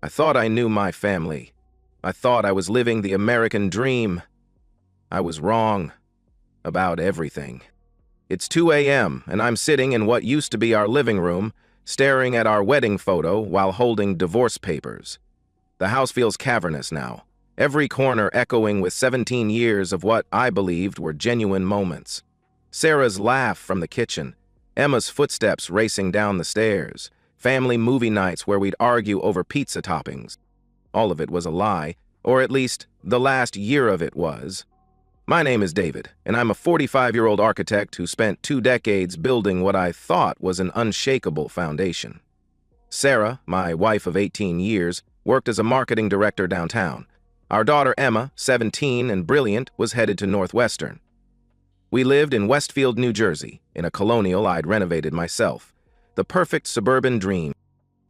I thought I knew my family. I thought I was living the American dream. I was wrong about everything. It's 2 a.m., and I'm sitting in what used to be our living room, staring at our wedding photo while holding divorce papers. The house feels cavernous now, every corner echoing with 17 years of what I believed were genuine moments. Sarah's laugh from the kitchen, Emma's footsteps racing down the stairs, family movie nights where we'd argue over pizza toppings. All of it was a lie, or at least the last year of it was. My name is David, and I'm a 45-year-old architect who spent 2 decades building what I thought was an unshakable foundation. Sarah, my wife of 18 years, worked as a marketing director downtown. Our daughter Emma, 17 and brilliant, was headed to Northwestern. We lived in Westfield, New Jersey, in a colonial I'd renovated myself. The perfect suburban dream.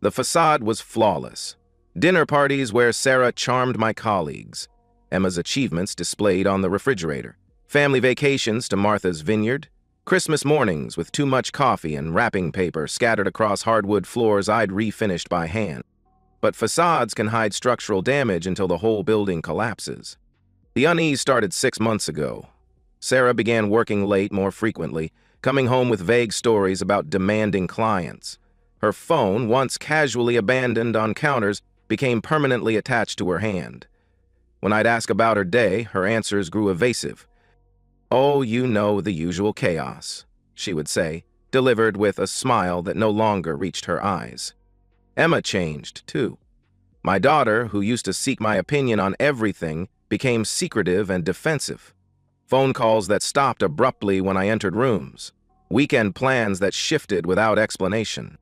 The facade was flawless. Dinner parties where Sarah charmed my colleagues. Emma's achievements displayed on the refrigerator. Family vacations to Martha's Vineyard. Christmas mornings with too much coffee and wrapping paper scattered across hardwood floors I'd refinished by hand. But facades can hide structural damage until the whole building collapses. The unease started 6 months ago. Sarah began working late more frequently, coming home with vague stories about demanding clients. Her phone, once casually abandoned on counters, became permanently attached to her hand. When I'd ask about her day, her answers grew evasive. "Oh, you know, the usual chaos," she would say, delivered with a smile that no longer reached her eyes. Emma changed, too. My daughter, who used to seek my opinion on everything, became secretive and defensive. Phone calls that stopped abruptly when I entered rooms. Weekend plans that shifted without explanation.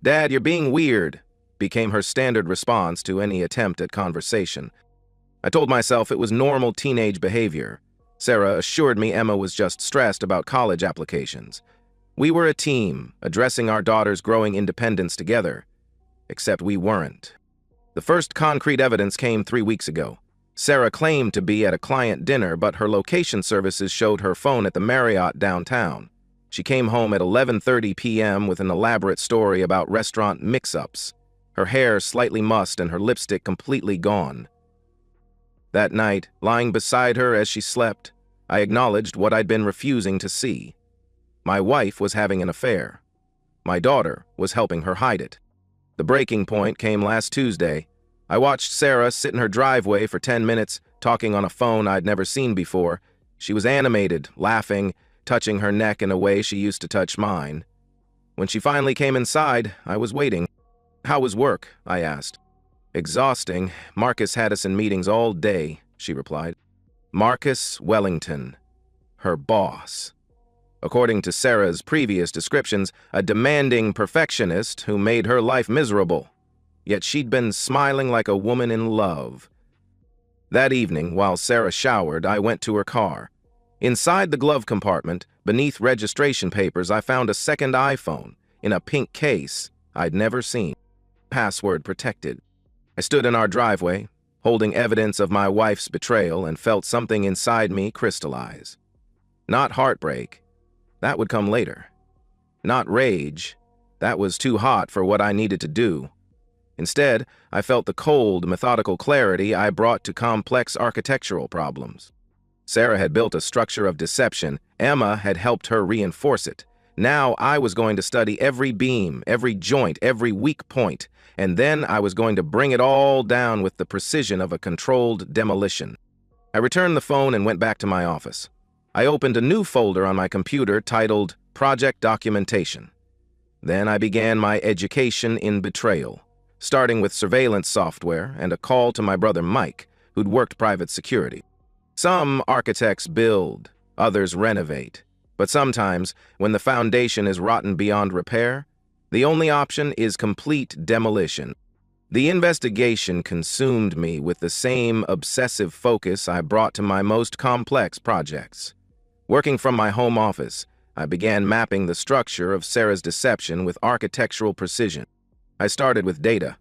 "Dad, you're being weird," became her standard response to any attempt at conversation. I told myself it was normal teenage behavior. Sarah assured me Emma was just stressed about college applications. We were a team, addressing our daughter's growing independence together. Except we weren't. The first concrete evidence came 3 weeks ago. Sarah claimed to be at a client dinner, but her location services showed her phone at the Marriott downtown. She came home at 11:30 p.m. with an elaborate story about restaurant mix-ups, her hair slightly mussed and her lipstick completely gone. That night, lying beside her as she slept, I acknowledged what I'd been refusing to see. My wife was having an affair. My daughter was helping her hide it. The breaking point came last Tuesday. I watched Sarah sit in her driveway for 10 minutes, talking on a phone I'd never seen before. She was animated, laughing, touching her neck in a way she used to touch mine. When she finally came inside, I was waiting. "How was work?" I asked. "Exhausting. Marcus had us in meetings all day," she replied. Marcus Wellington, her boss. According to Sarah's previous descriptions, a demanding perfectionist who made her life miserable. Yet she'd been smiling like a woman in love. That evening, while Sarah showered, I went to her car. Inside the glove compartment, beneath registration papers, I found a second iPhone in a pink case I'd never seen. Password protected. I stood in our driveway, holding evidence of my wife's betrayal, and felt something inside me crystallize. Not heartbreak. That would come later. Not rage. That was too hot for what I needed to do. Instead, I felt the cold, methodical clarity I brought to complex architectural problems. Sarah had built a structure of deception. Emma had helped her reinforce it. Now I was going to study every beam, every joint, every weak point, and then I was going to bring it all down with the precision of a controlled demolition. I returned the phone and went back to my office. I opened a new folder on my computer titled Project Documentation. Then I began my education in betrayal, starting with surveillance software and a call to my brother Mike, who'd worked private security. Some architects build, others renovate. But sometimes, when the foundation is rotten beyond repair, the only option is complete demolition. The investigation consumed me with the same obsessive focus I brought to my most complex projects. Working from my home office, I began mapping the structure of Sarah's deception with architectural precision. I started with data.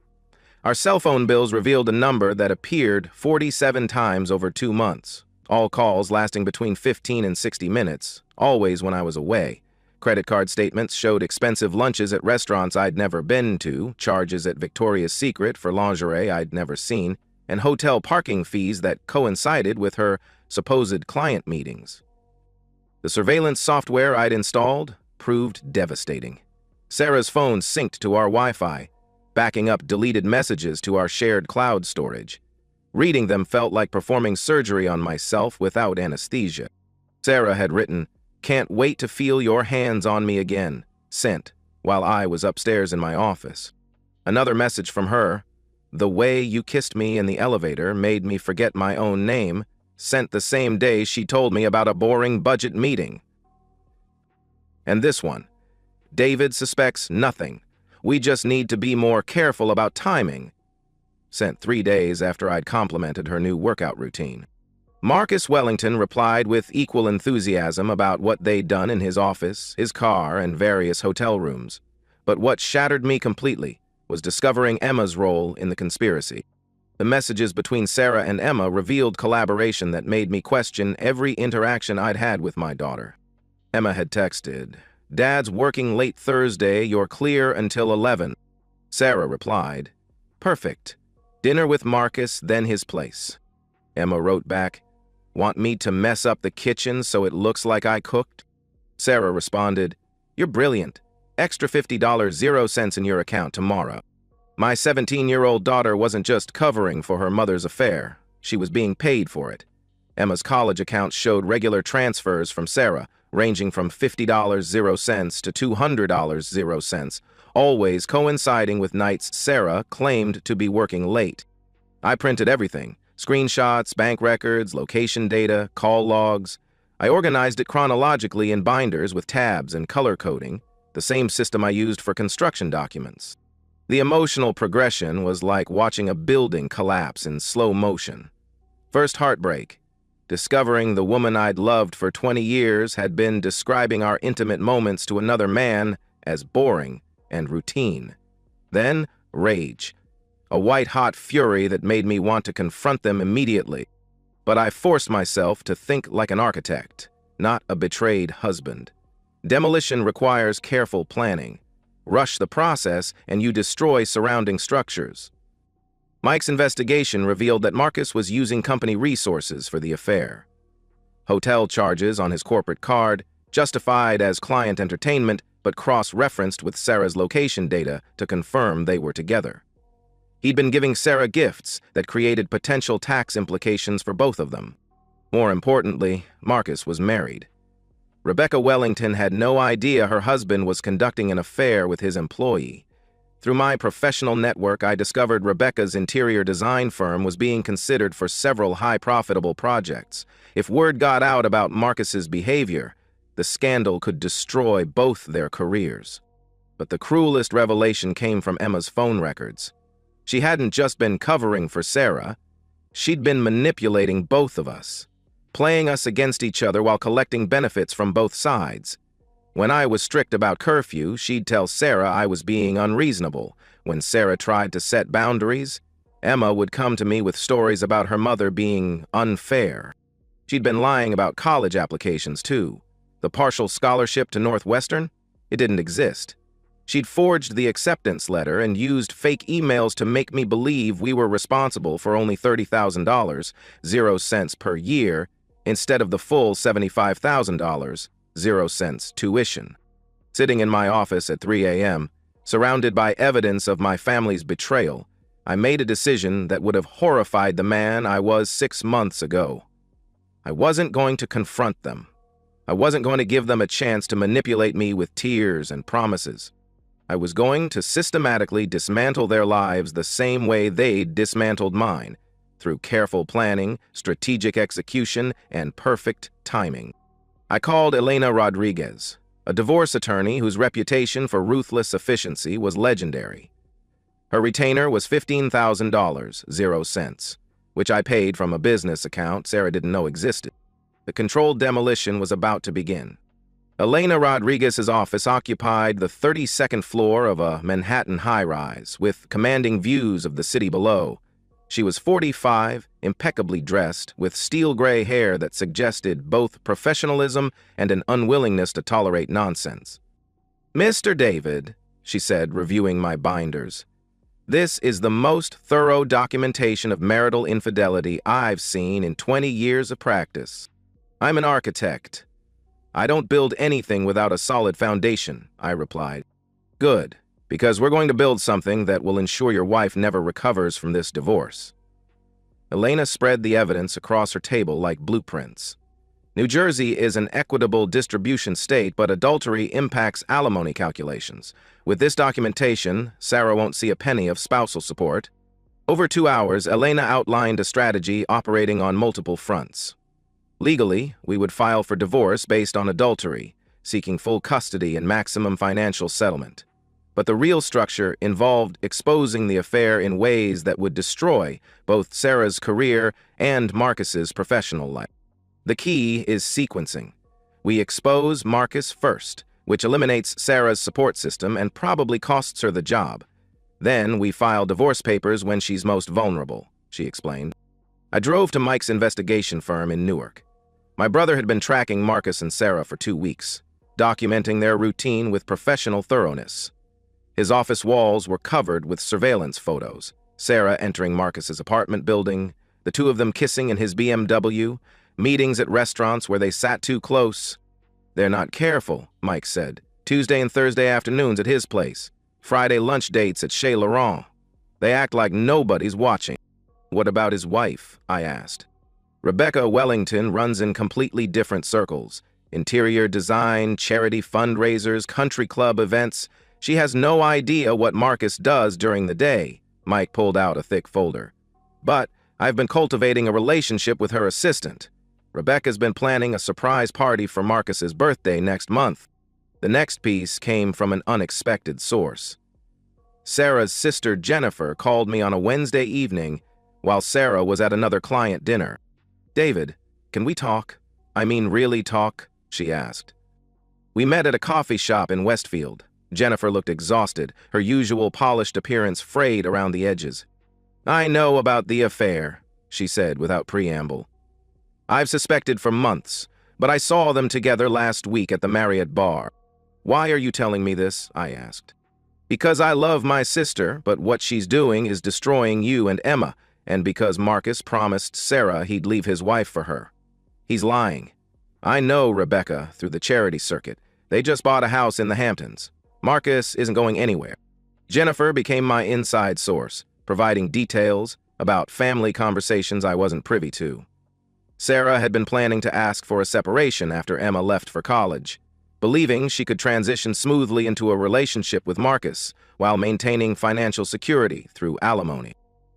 Our cell phone bills revealed a number that appeared 47 times over 2 months, all calls lasting between 15 and 60 minutes, always when I was away. Credit card statements showed expensive lunches at restaurants I'd never been to, charges at Victoria's Secret for lingerie I'd never seen, and hotel parking fees that coincided with her supposed client meetings. The surveillance software I'd installed proved devastating. Sarah's phone synced to our Wi-Fi, backing up deleted messages to our shared cloud storage. Reading them felt like performing surgery on myself without anesthesia. Sarah had written, "Can't wait to feel your hands on me again," sent while I was upstairs in my office. Another message from her, "The way you kissed me in the elevator made me forget my own name," sent the same day she told me about a boring budget meeting. And this one, "David suspects nothing. We just need to be more careful about timing," sent 3 days after I'd complimented her new workout routine. Marcus Wellington replied with equal enthusiasm about what they'd done in his office, his car, and various hotel rooms. But what shattered me completely was discovering Emma's role in the conspiracy. The messages between Sarah and Emma revealed collaboration that made me question every interaction I'd had with my daughter. Emma had texted, "Dad's working late Thursday, you're clear until 11. Sarah replied, "Perfect. Dinner with Marcus, then his place." Emma wrote back, "Want me to mess up the kitchen so it looks like I cooked?" Sarah responded, "You're brilliant. Extra $50 0 cents in your account tomorrow." My 17-year-old daughter wasn't just covering for her mother's affair. She was being paid for it. Emma's college account showed regular transfers from Sarah, ranging from $50 0 cents to $200 0 cents, always coinciding with nights Sarah claimed to be working late. I printed everything. Screenshots, bank records, location data, call logs. I organized it chronologically in binders with tabs and color coding, the same system I used for construction documents. The emotional progression was like watching a building collapse in slow motion. First heartbreak. Discovering the woman I'd loved for 20 years had been describing our intimate moments to another man as boring and routine. Then, rage. A white-hot fury that made me want to confront them immediately. But I forced myself to think like an architect, not a betrayed husband. Demolition requires careful planning. Rush the process, and you destroy surrounding structures. Mike's investigation revealed that Marcus was using company resources for the affair. Hotel charges on his corporate card, justified as client entertainment, but cross-referenced with Sarah's location data to confirm they were together. He'd been giving Sarah gifts that created potential tax implications for both of them. More importantly, Marcus was married. Rebecca Wellington had no idea her husband was conducting an affair with his employee. Through my professional network, I discovered Rebecca's interior design firm was being considered for several high-profitable projects. If word got out about Marcus's behavior, the scandal could destroy both their careers. But the cruelest revelation came from Emma's phone records. She hadn't just been covering for Sarah, she'd been manipulating both of us, playing us against each other while collecting benefits from both sides. When I was strict about curfew, she'd tell Sarah I was being unreasonable. When Sarah tried to set boundaries, Emma would come to me with stories about her mother being unfair. She'd been lying about college applications, too. The partial scholarship to Northwestern? It didn't exist. She'd forged the acceptance letter and used fake emails to make me believe we were responsible for only $30,000, 0 cents per year, instead of the full $75,000, 0 cents tuition. Sitting in my office at 3 a.m., surrounded by evidence of my family's betrayal, I made a decision that would have horrified the man I was 6 months ago. I wasn't going to confront them. I wasn't going to give them a chance to manipulate me with tears and promises. I was going to systematically dismantle their lives the same way they'd dismantled mine, through careful planning, strategic execution, and perfect timing. I called Elena Rodriguez, a divorce attorney whose reputation for ruthless efficiency was legendary. Her retainer was $15,000, 0 cents, which I paid from a business account Sarah didn't know existed. The controlled demolition was about to begin. Elena Rodriguez's office occupied the 32nd floor of a Manhattan high-rise, with commanding views of the city below. She was 45, impeccably dressed, with steel-gray hair that suggested both professionalism and an unwillingness to tolerate nonsense. "Mr. David," she said, reviewing my binders, "this is the most thorough documentation of marital infidelity I've seen in 20 years of practice. I'm an architect. I don't build anything without a solid foundation," I replied. "Good, because we're going to build something that will ensure your wife never recovers from this divorce." Elena spread the evidence across her table like blueprints. New Jersey is an equitable distribution state, but adultery impacts alimony calculations. With this documentation, Sarah won't see a penny of spousal support. Over 2 hours, Elena outlined a strategy operating on multiple fronts. Legally, we would file for divorce based on adultery, seeking full custody and maximum financial settlement. But the real structure involved exposing the affair in ways that would destroy both Sarah's career and Marcus's professional life. The key is sequencing. We expose Marcus first, which eliminates Sarah's support system and probably costs her the job. Then we file divorce papers when she's most vulnerable, she explained. I drove to Mike's investigation firm in Newark. My brother had been tracking Marcus and Sarah for 2 weeks, documenting their routine with professional thoroughness. His office walls were covered with surveillance photos, Sarah entering Marcus's apartment building, the two of them kissing in his BMW, meetings at restaurants where they sat too close. "They're not careful," Mike said. "Tuesday and Thursday afternoons at his place. Friday lunch dates at Chez Laurent. They act like nobody's watching." "What about his wife?" I asked. "Rebecca Wellington runs in completely different circles. Interior design, charity fundraisers, country club events. She has no idea what Marcus does during the day." Mike pulled out a thick folder. "But I've been cultivating a relationship with her assistant. Rebecca's been planning a surprise party for Marcus's birthday next month." The next piece came from an unexpected source. Sarah's sister Jennifer called me on a Wednesday evening while Sarah was at another client dinner. "David, can we talk? I mean really talk?" she asked. We met at a coffee shop in Westfield. Jennifer looked exhausted, her usual polished appearance frayed around the edges. "I know about the affair," she said without preamble. "I've suspected for months, but I saw them together last week at the Marriott bar." "Why are you telling me this?" I asked. "Because I love my sister, but what she's doing is destroying you and Emma, and because Marcus promised Sarah he'd leave his wife for her. He's lying. I know Rebecca through the charity circuit. They just bought a house in the Hamptons. Marcus isn't going anywhere." Jennifer became my inside source, providing details about family conversations I wasn't privy to. Sarah had been planning to ask for a separation after Emma left for college, believing she could transition smoothly into a relationship with Marcus while maintaining financial security through alimony.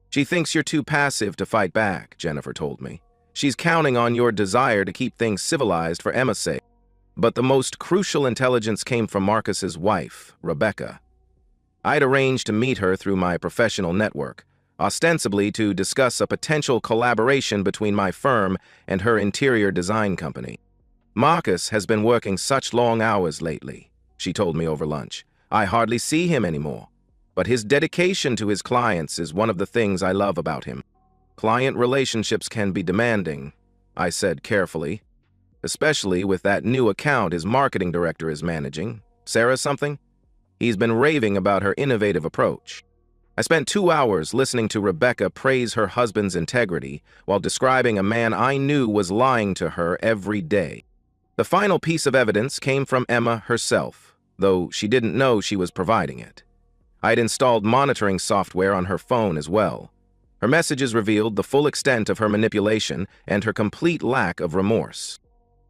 "She thinks you're too passive to fight back," Jennifer told me. "She's counting on your desire to keep things civilized for Emma's sake." But the most crucial intelligence came from Marcus's wife, Rebecca. I'd arranged to meet her through my professional network, ostensibly to discuss a potential collaboration between my firm and her interior design company. "Marcus has been working such long hours lately," she told me over lunch. "I hardly see him anymore. But his dedication to his clients is one of the things I love about him." "Client relationships can be demanding," I said carefully. "Especially with that new account his marketing director is managing. Sarah something? He's been raving about her innovative approach." I spent 2 hours listening to Rebecca praise her husband's integrity while describing a man I knew was lying to her every day. The final piece of evidence came from Emma herself, though she didn't know she was providing it. I'd installed monitoring software on her phone as well. Her messages revealed the full extent of her manipulation and her complete lack of remorse.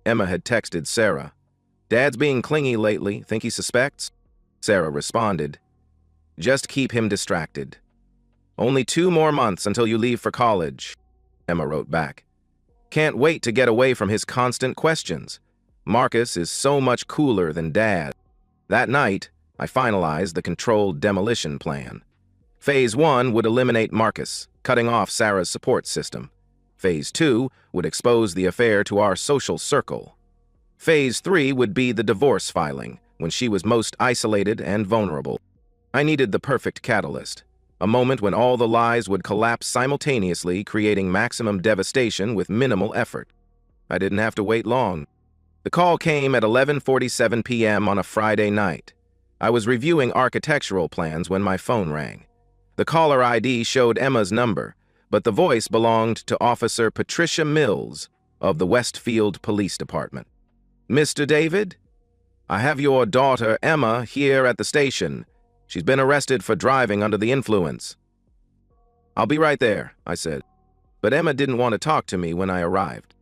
Emma had texted Sarah, "Dad's being clingy lately. Think he suspects?" Sarah responded, "Just keep him distracted. Only 2 more months until you leave for college." Emma wrote back, "Can't wait to get away from his constant questions. Marcus is so much cooler than Dad." That night, I finalized the controlled demolition plan. Phase 1 would eliminate Marcus, cutting off Sarah's support system. Phase 2 would expose the affair to our social circle. Phase 3 would be the divorce filing, when she was most isolated and vulnerable. I needed the perfect catalyst, A moment when all the lies would collapse simultaneously, creating maximum devastation with minimal effort. I didn't have to wait long. The call came at 11:47 p.m. on a Friday night. I was reviewing architectural plans when my phone rang. The caller ID showed Emma's number, but the voice belonged to Officer Patricia Mills of the Westfield Police Department. "Mr. David? I have your daughter, Emma, here at the station. She's been arrested for driving under the influence." "I'll be right there," I said. But Emma didn't want to talk to me when I arrived.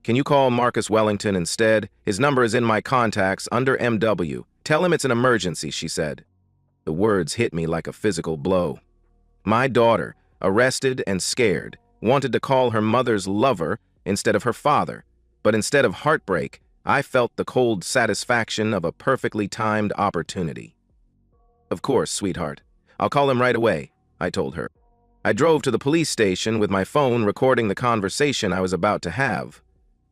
"Can you call Marcus Wellington instead? His number is in my contacts under MW. Tell him it's an emergency," she said. The words hit me like a physical blow. My daughter, arrested and scared, wanted to call her mother's lover instead of her father, but instead of heartbreak, I felt the cold satisfaction of a perfectly timed opportunity. "Of course, sweetheart. I'll call him right away," I told her. I drove to the police station with my phone recording the conversation I was about to have.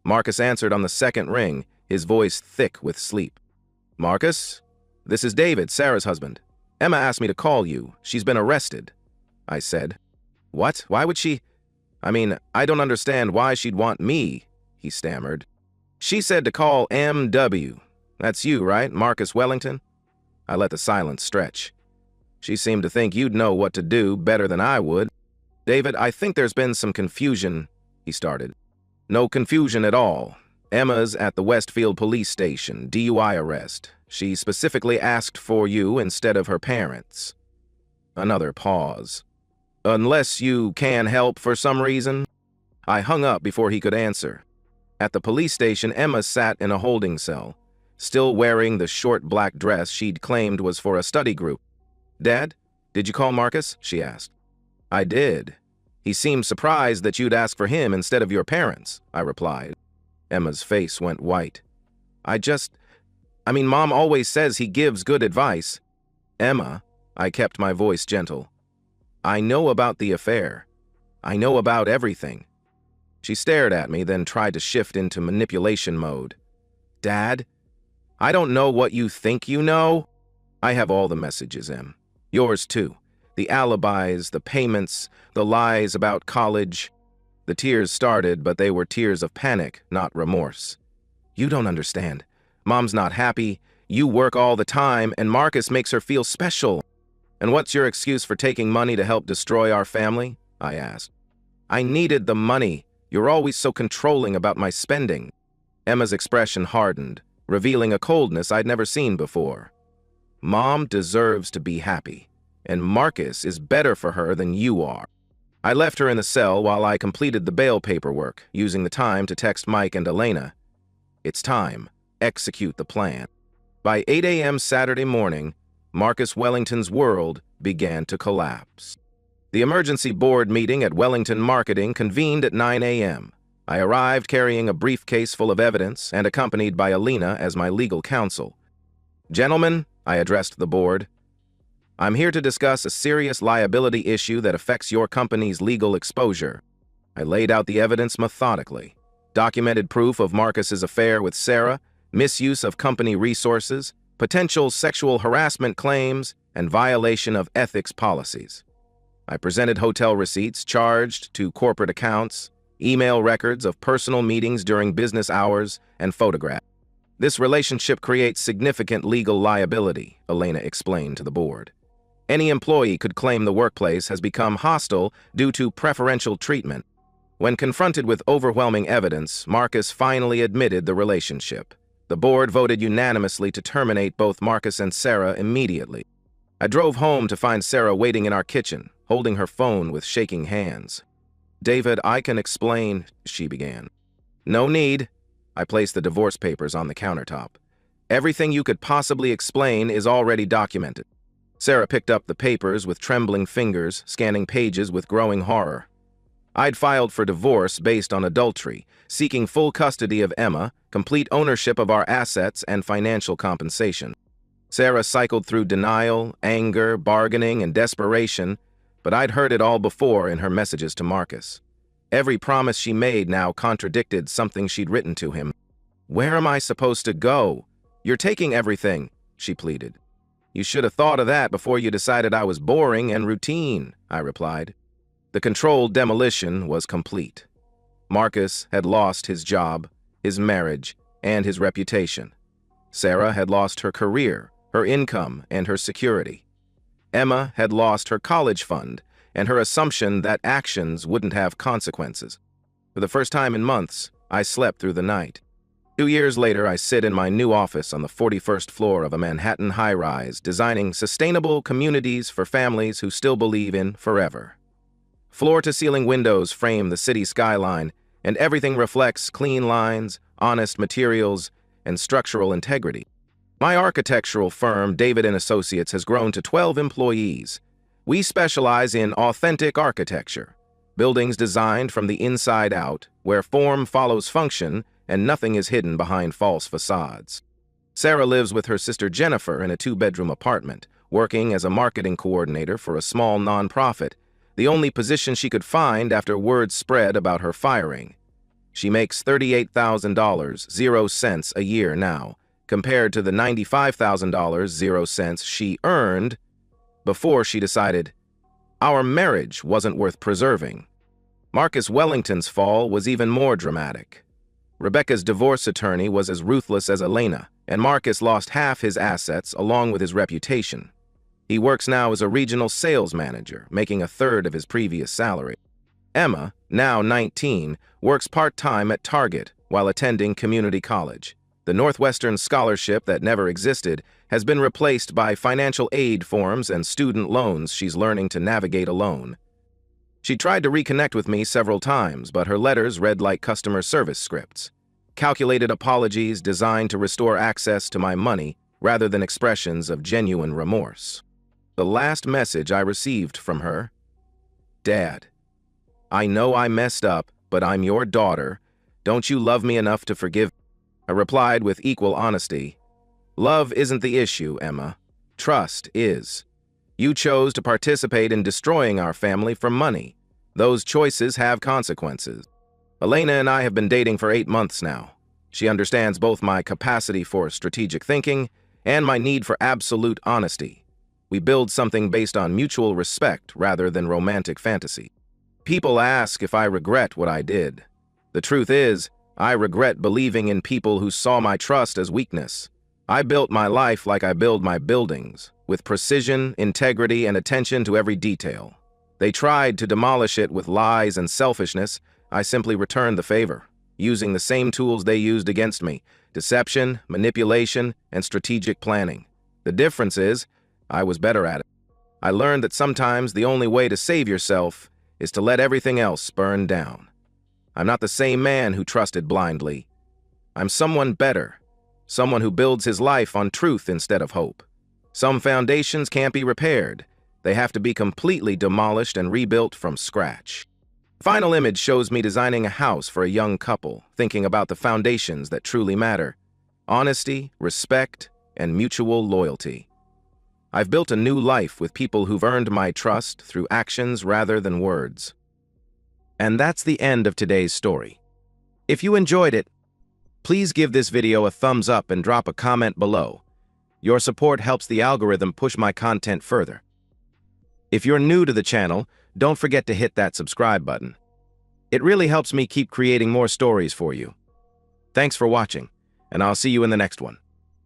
Marcus answered on the second ring, his voice thick with sleep. "Marcus? This is David, Sarah's husband. Emma asked me to call you. She's been arrested," I said. "What? Why would she? I don't understand why she'd want me," he stammered. "She said to call MW. That's you, right, Marcus Wellington?" I let the silence stretch. "She seemed to think you'd know what to do better than I would." "David, I think there's been some confusion," he started. "No confusion at all. Emma's at the Westfield police station, DUI arrest. She specifically asked for you instead of her parents." Another pause. "Unless you can help for some reason?" I hung up before he could answer. At the police station, Emma sat in a holding cell, still wearing the short black dress she'd claimed was for a study group. "Dad, did you call Marcus?" she asked. "I did. He seemed surprised that you'd ask for him instead of your parents," I replied. Emma's face went white. Mom always says he gives good advice." "Emma," I kept my voice gentle, "I know about the affair. I know about everything." She stared at me, then tried to shift into manipulation mode. "Dad, I don't know what you think you know." "I have all the messages, Em. Yours too. The alibis, the payments, the lies about college." The tears started, but they were tears of panic, not remorse. "You don't understand. Mom's not happy. You work all the time, and Marcus makes her feel special." "And what's your excuse for taking money to help destroy our family?" I asked. "I needed the money. You're always so controlling about my spending." Emma's expression hardened, revealing a coldness I'd never seen before. "Mom deserves to be happy, and Marcus is better for her than you are." I left her in the cell while I completed the bail paperwork, using the time to text Mike and Elena. "It's time. Execute the plan." By 8 a.m. Saturday morning, Marcus Wellington's world began to collapse. The emergency board meeting at Wellington Marketing convened at 9 a.m. I arrived carrying a briefcase full of evidence and accompanied by Elena as my legal counsel. "Gentlemen," I addressed the board, "I'm here to discuss a serious liability issue that affects your company's legal exposure." I laid out the evidence methodically. Documented proof of Marcus's affair with Sarah, misuse of company resources, potential sexual harassment claims, and violation of ethics policies. I presented hotel receipts charged to corporate accounts, email records of personal meetings during business hours, and photographs. "This relationship creates significant legal liability," Elena explained to the board. "Any employee could claim the workplace has become hostile due to preferential treatment." When confronted with overwhelming evidence, Marcus finally admitted the relationship. The board voted unanimously to terminate both Marcus and Sarah immediately. I drove home to find Sarah waiting in our kitchen, holding her phone with shaking hands. "David, I can explain," she began. "No need." I placed the divorce papers on the countertop. "Everything you could possibly explain is already documented." Sarah picked up the papers with trembling fingers, scanning pages with growing horror. I'd filed for divorce based on adultery, seeking full custody of Emma, complete ownership of our assets, and financial compensation. Sarah cycled through denial, anger, bargaining, and desperation, but I'd heard it all before in her messages to Marcus. Every promise she made now contradicted something she'd written to him. "Where am I supposed to go? You're taking everything," she pleaded. "You should have thought of that before you decided I was boring and routine." I replied. The controlled demolition was complete. Marcus had lost his job, his marriage, and his reputation. Sarah had lost her career, her income, and her security. Emma had lost her college fund and her assumption that actions wouldn't have consequences. For the first time in months, I slept through the night. 2 years later, I sit in my new office on the 41st floor of a Manhattan high-rise, designing sustainable communities for families who still believe in forever. Floor-to-ceiling windows frame the city skyline, and everything reflects clean lines, honest materials, and structural integrity. My architectural firm, David & Associates, has grown to 12 employees. We specialize in authentic architecture, buildings designed from the inside out, where form follows function and nothing is hidden behind false facades. Sarah lives with her sister Jennifer in a 2-bedroom apartment, working as a marketing coordinator for a small nonprofit, the only position she could find after word spread about her firing. She makes $38,000, 0 cents a year now, compared to the $95,000, 0 cents she earned before she decided our marriage wasn't worth preserving. Marcus Wellington's fall was even more dramatic. Rebecca's divorce attorney was as ruthless as Elena, and Marcus lost half his assets along with his reputation. He works now as a regional sales manager, making 1/3 of his previous salary. Emma, now 19, works part-time at Target while attending community college. The Northwestern scholarship that never existed has been replaced by financial aid forms and student loans she's learning to navigate alone. She tried to reconnect with me several times, but her letters read like customer service scripts. Calculated apologies designed to restore access to my money rather than expressions of genuine remorse. The last message I received from her: Dad, I know I messed up, but I'm your daughter. Don't you love me enough to forgive? I replied with equal honesty. Love isn't the issue, Emma. Trust is. You chose to participate in destroying our family for money. Those choices have consequences. Elena and I have been dating for 8 months now. She understands both my capacity for strategic thinking and my need for absolute honesty. We build something based on mutual respect rather than romantic fantasy. People ask if I regret what I did. The truth is, I regret believing in people who saw my trust as weakness. I built my life like I build my buildings, with precision, integrity, and attention to every detail. They tried to demolish it with lies and selfishness. I simply returned the favor, using the same tools they used against me: deception, manipulation, and strategic planning. The difference is, I was better at it. I learned that sometimes the only way to save yourself is to let everything else burn down. I'm not the same man who trusted blindly. I'm someone better, someone who builds his life on truth instead of hope. Some foundations can't be repaired. They have to be completely demolished and rebuilt from scratch. The final image shows me designing a house for a young couple, thinking about the foundations that truly matter: honesty, respect, and mutual loyalty. I've built a new life with people who've earned my trust through actions rather than words. And that's the end of today's story. If you enjoyed it, please give this video a thumbs up and drop a comment below. Your support helps the algorithm push my content further. If you're new to the channel, don't forget to hit that subscribe button. It really helps me keep creating more stories for you. Thanks for watching, and I'll see you in the next one.